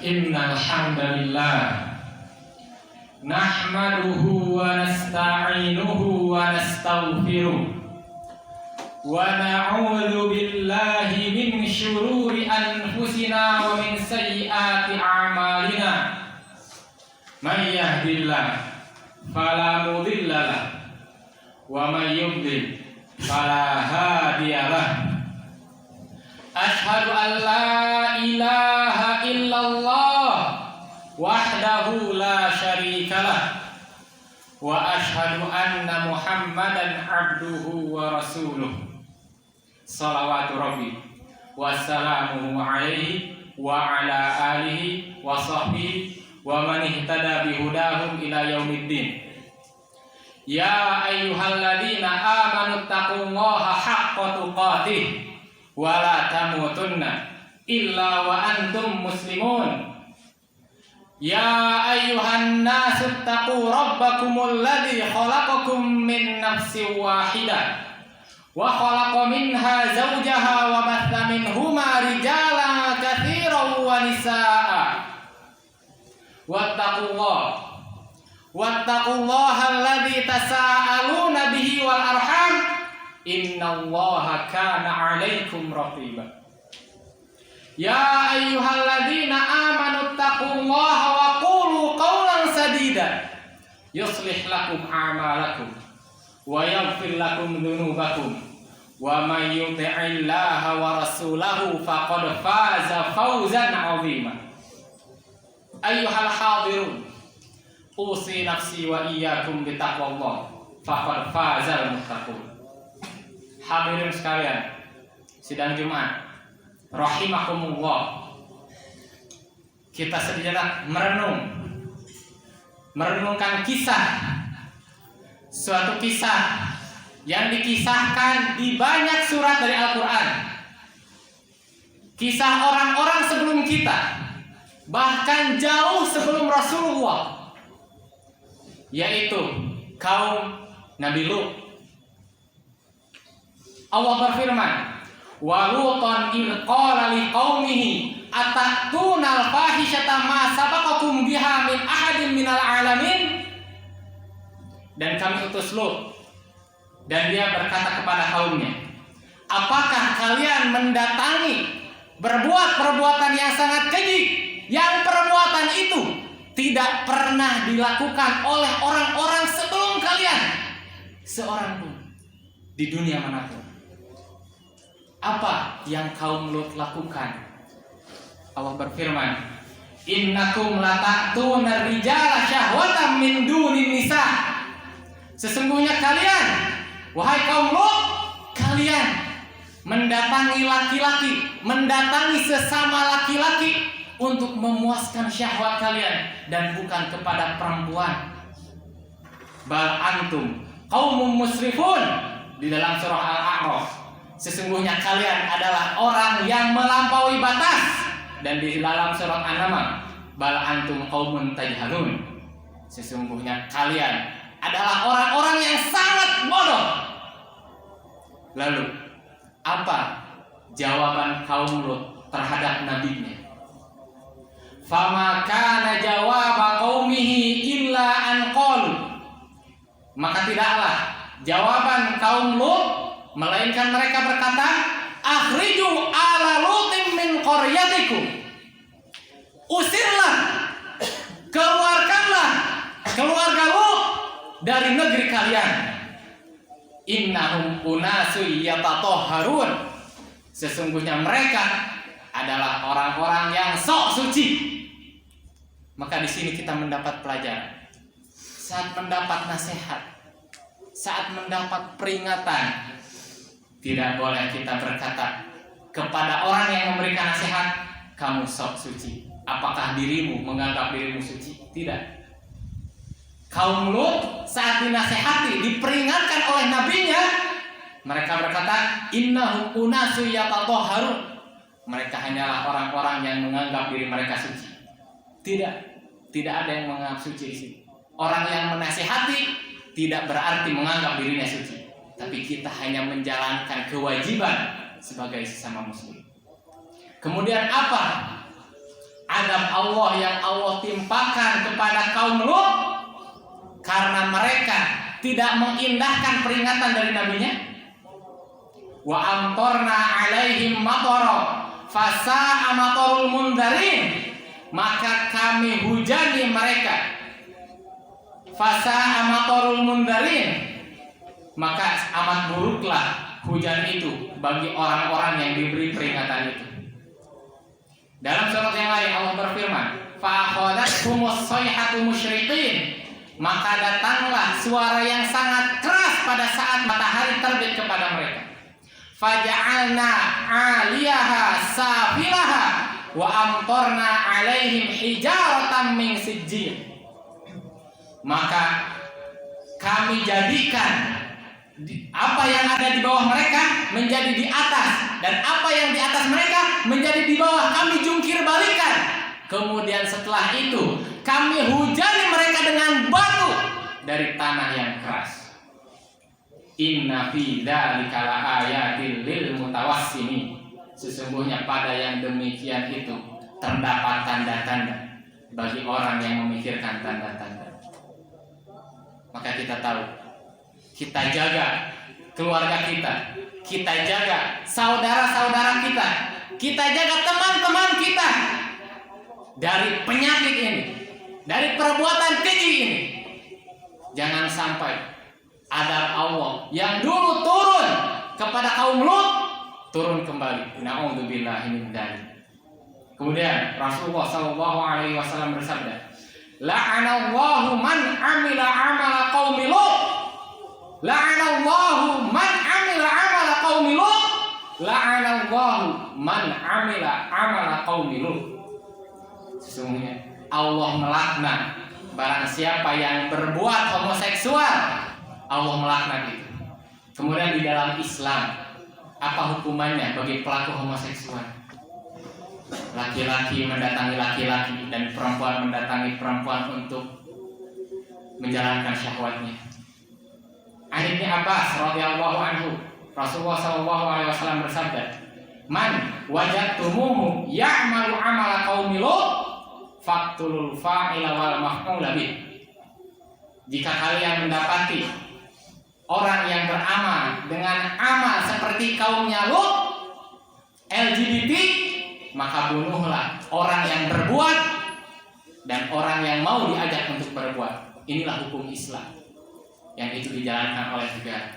Innal hamdalillah nahmaduhu wa nasta'inuhu wa nastaghfiruh wa na'udzu billahi min syururi anfusina wa min sayyiati a'malina. May yahdihillahu fala mudilla lahu wa may yudlil fala hadiya lahu. Ashhadu an la ilaha illallah wahdahu la syarikalah wa ashhadu anna Muhammadan abduhu wa rasuluh. Salawatu rabbi wassalamuhu alaihi wa ala alihi wa sahbihi wa man ihtada bihudahum ila yaumiddin. Ya ayyuhalladzina amanu taqullaha haqqa tuqatih wa la tamutunna illa wa antum muslimun. Ya ayyuhan nasu taqu rabbakumul ladzi khalaqakum min nafsin wahidah wa khalaqa minha zawjaha wa batha minhuma rijalan katsiran wa nisaa. Wattaqullaha alladzi tasaaluna bihi wal arham innallaha kana 'alaikum raqiba. Ya ayyuhalladzina amanu taqullaha wa qulu qawlan sadida yuslih lakum a'malakum wa yaghfir lakum dhunubakum wa may yuti'illaha wa rasulahu faqad faza fawzan 'azima. Ayyuhal hadirun usi nafsi wa iyyakum bitaqwallah faqad fazal muttaqun. Hadirin sekalian, sidang Jumat rahimakumullah. Kita sejenak merenungkan suatu kisah yang dikisahkan di banyak surat dari Al-Quran. Kisah orang-orang sebelum kita, bahkan jauh sebelum Rasulullah, yaitu kaum Nabi Lut. Allah berfirman, wa lutan id qala liqaumihi atatuna al-fahishata ma sabaqakum biha min ahadin minal alamin. Dan kami utus Lut, dan dia berkata kepada kaumnya, apakah kalian mendatangi berbuat perbuatan yang sangat keji, yang perbuatan itu tidak pernah dilakukan oleh orang-orang sebelum kalian, seorang pun di dunia manapun. Apa yang kaum Lut lakukan? Allah berfirman, innakum lata'tuna rijala syahwatan min dunin nisa. Sesungguhnya kalian, wahai kaum Lut, kalian mendatangi laki-laki, mendatangi sesama laki-laki untuk memuaskan syahwat kalian dan bukan kepada perempuan. Bal antum qaumun musrifun di dalam surah Al-A'raf. Sesungguhnya kalian adalah orang yang melampaui batas. Dan di dalam surah An-Naml, bal antum qaumun tajhalun. Sesungguhnya kalian adalah orang-orang yang sangat bodoh. Lalu apa jawaban kaum Lut terhadap nabinya? Fama kana jawaba qaumihi illa an qalu. Maka tidaklah jawaban kaum Lut melainkan mereka berkata, akhriju ala Lutin min qaryatikum. Usirlah, keluarkanlah keluarga Lut dari negeri kalian. Innahum unasu yatatahharun. Sesungguhnya mereka adalah orang-orang yang sok suci. Maka di sini kita mendapat pelajaran. Saat mendapat nasihat, saat mendapat peringatan, tidak boleh kita berkata kepada orang yang memberikan nasihat, kamu sok suci. Apakah dirimu menganggap dirimu suci? Tidak. Kaum Lut saat dinasihati, diperingatkan oleh nabinya, mereka berkata, innahum unasu yatatahharun. Mereka hanyalah orang-orang yang menganggap diri mereka suci. Tidak ada yang menganggap suci di sini. Orang yang menasihati tidak berarti menganggap dirinya suci, tapi kita hanya menjalankan kewajiban sebagai sesama muslim. Kemudian apa adab Allah yang Allah timpakan kepada kaum Lut karena mereka tidak mengindahkan peringatan dari nabinya. Wa amtorna alaihim matara fasa'a matarul mundarin, maka kami hujani mereka. Fasa'a matarul mundarin, maka amat buruklah hujan itu bagi orang-orang yang diberi peringatan itu. Dalam surat yang lain Allah berfirman, fa'akhadathumus sayhatu musyriqin, maka datanglah suara yang sangat keras pada saat matahari terbit kepada mereka. Faja'alna 'aliyaha safilaha wa amtorna 'alaihim hijaratan min sijjil, maka kami jadikan apa yang ada di bawah mereka menjadi di atas, dan apa yang di atas mereka menjadi di bawah. Kami jungkir balikan. Kemudian setelah itu kami hujani mereka dengan batu dari tanah yang keras. Inna fi dzalika laayatil lil mutawassimin, sesungguhnya pada yang demikian itu terdapat tanda-tanda bagi orang yang memikirkan tanda-tanda. Maka kita tahu, kita jaga keluarga kita jaga saudara-saudara kita jaga teman-teman kita dari penyakit ini, dari perbuatan keji ini. Jangan sampai adab Allah yang dulu turun kepada kaum Lut turun kembali. Na'udzubillahi min dzalik. Kemudian Rasulullah sallallahu alaihi wasallam bersabda, la'anallahu man amila amala qaumi Lut. La'anallahu man amila amala qaumi Lut. La'anallahu man amila amala qaumi Lut. Sesungguhnya Allah melaknat barang siapa yang berbuat homoseksual. Allah melaknat itu. Kemudian di dalam Islam, apa hukumannya bagi pelaku homoseksual? Laki-laki mendatangi laki-laki dan perempuan mendatangi perempuan untuk menjalankan syahwatnya. An Ibnu Abbas radhiyallahu anhu, Rasulullah sallallahu alaihi wasallam bersabda, "Man wajadtumuhu ya'malu 'amala qaumi Lut, faqtulul fa'ila wal maf'ula bih." Jika kalian mendapati orang yang beramal dengan amal seperti kaumnya Lut, LGBT, maka bunuhlah orang yang berbuat dan orang yang mau diajak untuk berbuat. Inilah hukum Islam yang itu dijalankan oleh negara.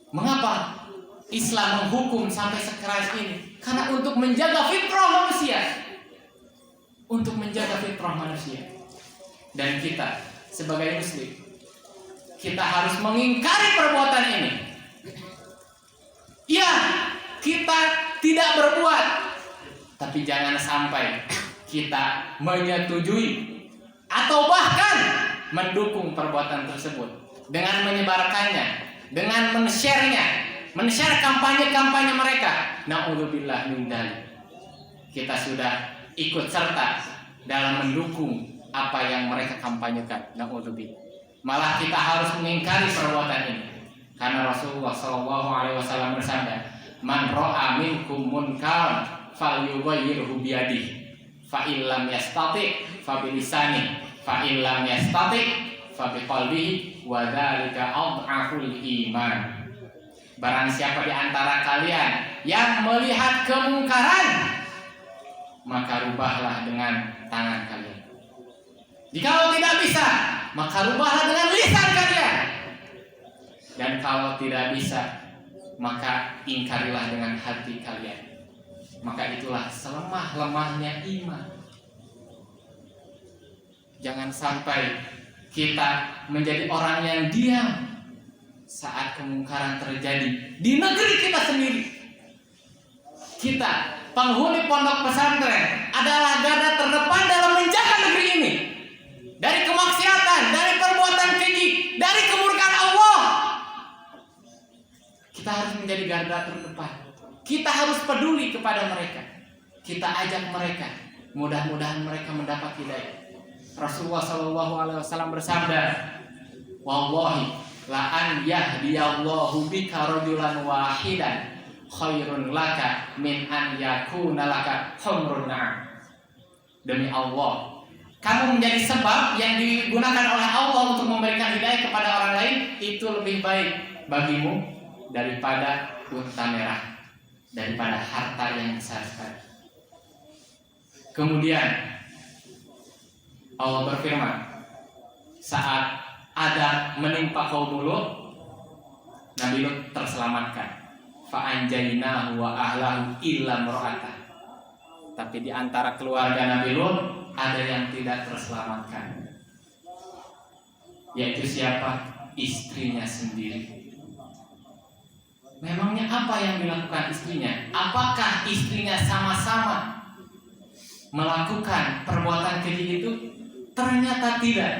Mengapa Islam menghukum sampai sekeras ini? Karena untuk menjaga fitrah manusia. Untuk menjaga fitrah manusia. Dan kita sebagai muslim, kita harus mengingkari perbuatan ini. Ya, kita tidak berbuat, tapi jangan sampai kita menyetujui atau bahkan mendukung perbuatan tersebut dengan menyebarkannya, dengan men-share-nya, men-share kampanye-kampanye mereka. Na'udzubillah min dzalik. Kita sudah ikut serta dalam mendukung apa yang mereka kampanyekan. Na'udzubillah. Malah kita harus mengingkari perbuatan ini. Karena Rasulullah SAW bersabda, "Man ra'a minkum munkaran falyughayyirhu biyadihi, fa illam yastati' fa bilisani, fa illam yastati' fa biqalbihi, wa dzalika adhaful iman." Barang siapa di antara kalian yang melihat kemungkaran, maka rubahlah dengan tangan kalian. Jika tidak bisa, maka rubahlah dengan lisan kalian. Dan kalau tidak bisa, maka ingkarilah dengan hati kalian. Maka itulah selemah-lemahnya iman. Jangan sampai kita menjadi orang yang diam saat kemungkaran terjadi di negeri kita sendiri. Kita, penghuni pondok pesantren, adalah garda terdepan dalam menjaga negeri ini dari kemaksiatan, dari perbuatan keji, dari kemurkaan Allah. Kita harus menjadi garda terdepan. Kita harus peduli kepada mereka. Kita ajak mereka. Mudah-mudahan mereka mendapat hidayah. Rasulullah SAW bersabda, "Wallahi la an yahdiyallahu bika rajulan wahidan khairun laka min an yakuna laka humrun na'am." demi Allah, kamu menjadi sebab yang digunakan oleh Allah untuk memberikan hidayah kepada orang lain, itu lebih baik bagimu daripada unta merah, daripada harta yang besar sekali. Kemudian Allah berfirman, saat adab menimpa kaum Lut, Nabi Lut terselamatkan. Fa'anjaynahu wa ahlahu illa imra'atah. Tapi di antara keluarga Nabi Lut ada yang tidak terselamatkan. Yaitu siapa? Istrinya sendiri. Memangnya apa yang dilakukan istrinya? Apakah istrinya sama-sama melakukan perbuatan keji itu? Ternyata tidak.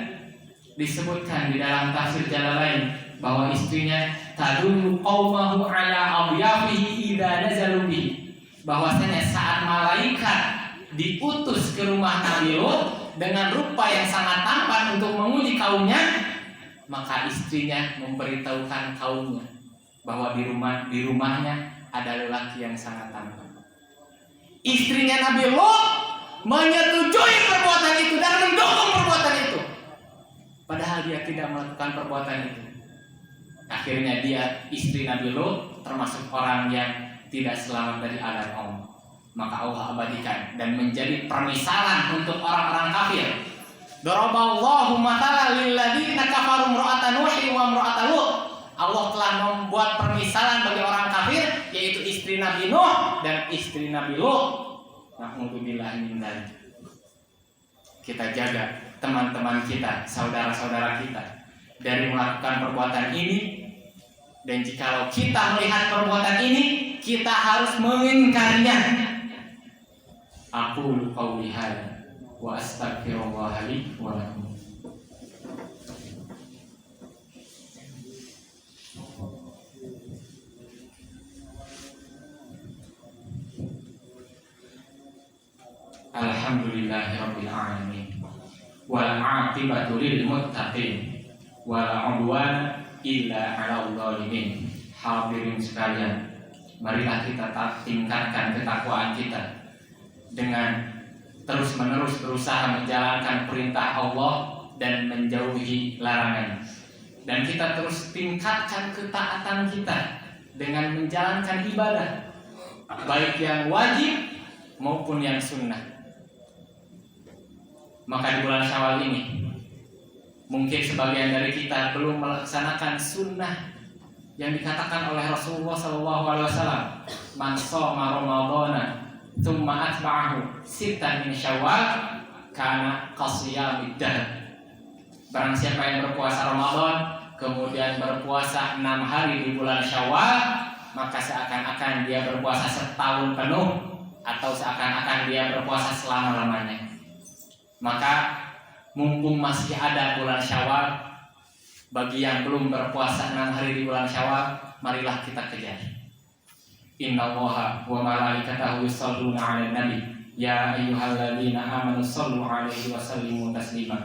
Disebutkan di dalam tafsir Jalalain bahwa istrinya tadullu qaumahu ala adyafihi idza nazalu bihi, bahwasanya saat malaikat diutus ke rumah Nabi Lut dengan rupa yang sangat tampan untuk menguji kaumnya, maka istrinya memberitahukan kaumnya bahwa di rumahnya ada lelaki yang sangat tampan. Istrinya Nabi Lut menyetujui perbuatan itu dan mendukung perbuatan itu, padahal dia tidak melakukan perbuatan itu. Akhirnya dia, istri Nabi Lut, termasuk orang yang tidak selamat dari azab Allah. Maka Allah abadikan dan menjadi permisalan untuk orang-orang kafir. Daraballahu mathalan lil ladzina kafaru imra'atan Nuh wa imra'atan Lut. Allah telah membuat permisalan bagi orang kafir, yaitu istri Nabi Nuh dan istri Nabi Lut. Na'udzubillahi min dzalik. Kita jaga teman-teman kita, saudara-saudara kita dari melakukan perbuatan ini, dan jikalau kita melihat perbuatan ini, kita harus mengingkarinya. Aku qauli hadza wa astaghfirullah li wa lakum. Alhamdulillahirabbil alamin. Wal 'aqibatu lil muttaqin. Wala udwana illa 'alal zalimin. Hadirin sekalian, marilah kita tingkatkan ketakwaan kita dengan terus-menerus berusaha menjalankan perintah Allah dan menjauhi larangan. Dan kita terus tingkatkan ketaatan kita dengan menjalankan ibadah, baik yang wajib maupun yang sunnah. Maka di bulan Syawal ini mungkin sebagian dari kita belum melaksanakan sunnah yang dikatakan oleh Rasulullah SAW. Man shoma Ramadhana tsumma atba'ahu sittan min Syawal kana qasiyamid dahr. Barang siapa yang berpuasa Ramadan kemudian berpuasa 6 hari di bulan Syawal, maka seakan-akan dia berpuasa setahun penuh atau seakan-akan dia berpuasa selama-lamanya. Maka mumpung masih ada bulan Syawal, bagi yang belum berpuasa 6 hari di bulan Syawal, marilah kita kejar. Innallaha wa malaikatahu yusholluna 'alan nabi ya ayyuhalladzina amanu shollu 'alaihi wa sallimu taslima.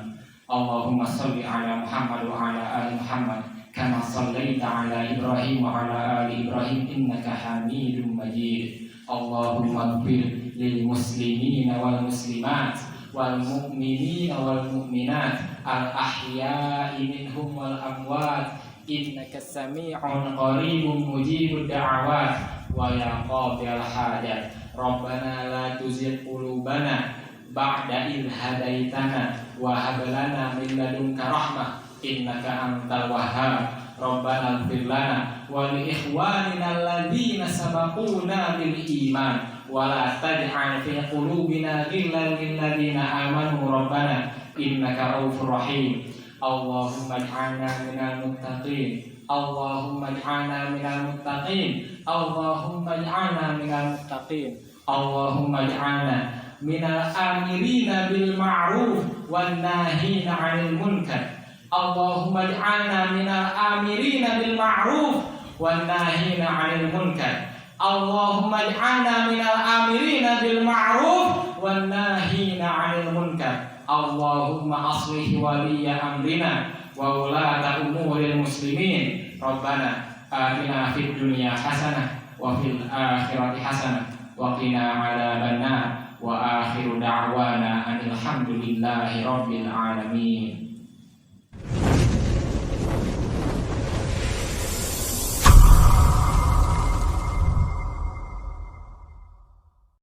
Allahumma sholli 'ala Muhammad wa 'ala ali Muhammad kama shallaita 'ala Ibrahim wa 'ala ali Ibrahim innaka Hamidum Majid. Allahumma ighfir lil muslimina wal muslimat wal mu'minina wal mu'minat al ahya'i minhum wal amwat innaka sami'un qaribun mujibud da'awat wa ya qadhiyal hajat. Rabbana la tuzigh qulubana ba'da idh hadaitana wa hab lana min ladunka rahmah innaka antal wahhab. Rabbana ighfir lana wa li ikhwanina alladzina sabaquna bil iman wala taj'al fi qulubina ghillan lil ladzina amanu rabbana innaka ra'ufur rahim. Allahumma ij'alna minal muttaqin. Allahumma ij'alna minal muttaqin. Allahumma ij'alna minal muttaqin. Allahumma ij'alna minal amirina bil ma'ruf wan nahina 'anil munkar. Allahumma ij'alna minal amirina bil ma'ruf wan nahina 'anil munkar. Allahumma ij'alna minal amirina bil ma'ruf wan nahina 'anil munkar. Allahumma aslih waliya amrina wa ulata umuril muslimin. Rabbana atina fid dunya hasanah wa fil akhirati hasanah wa qina 'adzabannar. Wa akhiru da'wana anil hamdulillahi rabbil alamin.